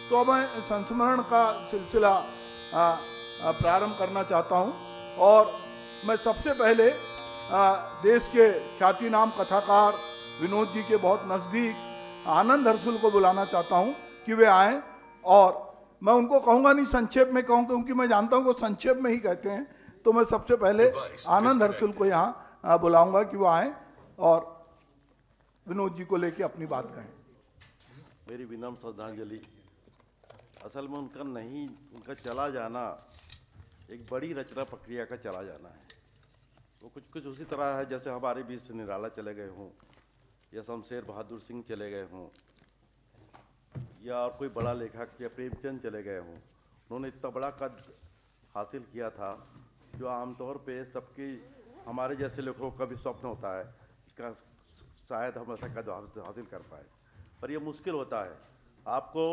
तो मैं संस्मरण का सिलसिला प्रारंभ करना चाहता हूं और मैं सबसे पहले देश के ख्याति नाम कथाकार विनोद जी के बहुत नज़दीक आनंद हर्षुल को बुलाना चाहता हूं कि वे आएं। और मैं उनको कहूंगा नहीं, संक्षेप में कहूँ, क्योंकि मैं जानता हूं कि संक्षेप में ही कहते हैं। तो मैं सबसे पहले आनंद हर्षुल को यहाँ बुलाऊंगा कि वो आएं और विनोद जी को लेके अपनी बात कहें। मेरी विनम्र श्रद्धांजलि। असल में उनका चला जाना एक बड़ी रचना प्रक्रिया का चला जाना है। वो कुछ उसी तरह है जैसे हमारे बीच से निराला चले गए हों, या शमशेर बहादुर सिंह चले गए हों, या और कोई बड़ा लेखक या प्रेमचंद चले गए हों। उन्होंने इतना बड़ा कद हासिल किया था जो आमतौर पे सबकी, हमारे जैसे लेखकों का भी स्वप्न होता है इसका शायद हम ऐसा कद हासिल कर पाए, पर यह मुश्किल होता है। आपको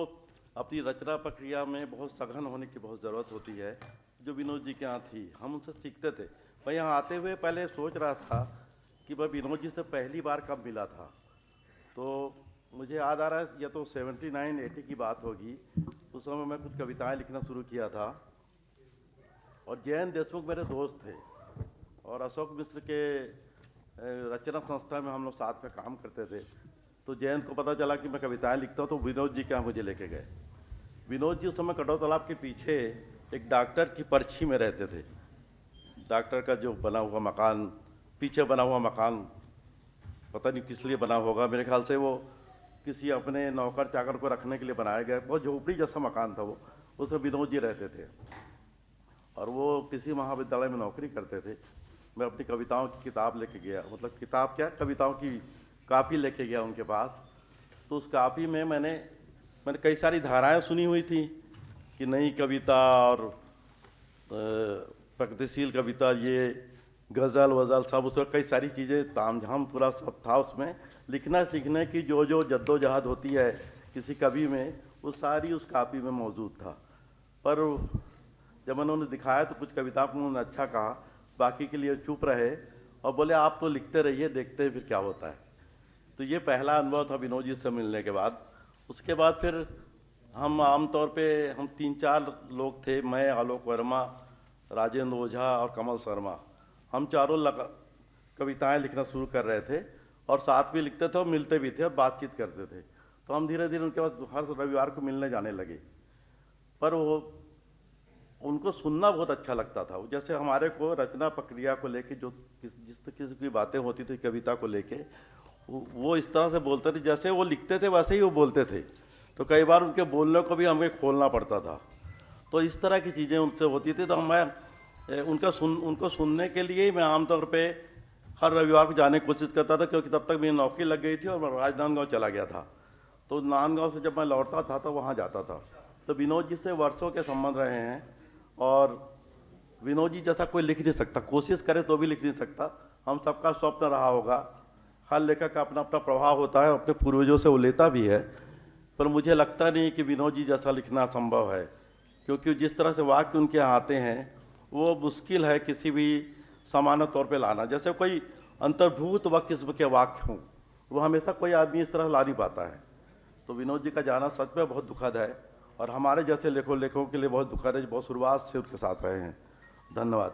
अपनी रचना प्रक्रिया में बहुत सघन होने की बहुत ज़रूरत होती है, जो विनोद जी के यहाँ थी। हम उनसे सीखते थे। मैं यहाँ आते हुए पहले सोच रहा था कि मैं विनोद जी से पहली बार कब मिला था, तो मुझे याद आ रहा है या तो 79-80 की बात होगी। उस समय मैं कुछ कविताएं लिखना शुरू किया था और जयंत देशमुख मेरे दोस्त थे और अशोक मिश्र के रचना संस्था में हम लोग साथ में काम करते थे। तो जयंत को पता चला कि मैं कविताएं लिखता हूँ, तो विनोद जी क्या मुझे लेके गए। विनोद जी उस समय कटौ तालाब के पीछे एक डॉक्टर की पर्ची में रहते थे। डॉक्टर का जो बना हुआ मकान, पीछे बना हुआ मकान, पता नहीं किस लिए बना होगा, मेरे ख्याल से वो किसी अपने नौकर चाकर को रखने के लिए बनाया गया, बहुत झोपड़ी जैसा मकान था वो। उसमें विनोद जी रहते थे और वो किसी महाविद्यालय में नौकरी करते थे। मैं अपनी कविताओं की किताब लेके गया, मतलब किताब क्या, कविताओं की कापी लेके गया उनके पास। तो उस कापी में मैंने कई सारी धाराएं सुनी हुई थी कि नई कविता और प्रगतिशील कविता, ये गज़ल वज़ल सब, उसमें कई सारी चीज़ें तामझाम पूरा सब था उसमें। लिखना सीखने की जो जद्दोजहद होती है किसी कवि में, वो सारी उस कापी में मौजूद था। पर जब मैंने उन्हें दिखाया तो कुछ कविता को उन्होंने अच्छा कहा, बाकी के लिए चुप रहे और बोले आप तो लिखते रहिए, देखते हैं फिर क्या होता है। तो ये पहला अनुभव था विनोद जी से मिलने के बाद। उसके बाद फिर हम आमतौर पे हम 3-4 लोग थे, मैं, आलोक वर्मा, राजेंद्र ओझा और कमल शर्मा। हम चारों कविताएं लिखना शुरू कर रहे थे और साथ भी लिखते थे और मिलते भी थे और बातचीत करते थे। तो हम धीरे धीरे उनके पास हर रविवार को मिलने जाने लगे। पर वो उनको सुनना बहुत अच्छा लगता था। जैसे हमारे को रचना प्रक्रिया को लेके जो जिस किसी की बातें होती थी कविता को लेके, वो इस तरह से बोलते थे जैसे वो लिखते थे वैसे ही वो बोलते थे। तो कई बार उनके बोलने को भी हमें खोलना पड़ता था। तो इस तरह की चीज़ें उनसे होती थी। तो मैं उनको सुनने के लिए मैं आमतौर पे हर रविवार को जाने की कोशिश करता था, क्योंकि तब तक मेरी नौकरी लग गई थी और मैं राजनांदगांव चला गया था। तो नांदगांव से जब मैं लौटता था तो वहाँ जाता था। तो विनोद जी से वर्षों के संबंध रहे हैं और विनोद जी जैसा कोई लिख नहीं सकता, कोशिश करे तो भी लिख नहीं सकता। हम सबका स्वप्न रहा होगा, हर लेखक का अपना अपना प्रभाव होता है, अपने पूर्वजों से वो लेता भी है। पर मुझे लगता नहीं कि विनोद जी जैसा लिखना संभव है, क्योंकि जिस तरह से वाक्य उनके आते हैं वो मुश्किल है किसी भी सामान्य तौर पे लाना। जैसे कोई अंतर्भूत व किस्म के वाक्य हों, वो हमेशा कोई आदमी इस तरह ला नहीं पाता है। तो विनोद जी का जाना सच में बहुत दुखद है और हमारे जैसे लेखकों के लिए बहुत दुखद है, जो बहुत शुरुआत से उनके साथ रहे हैं। धन्यवाद।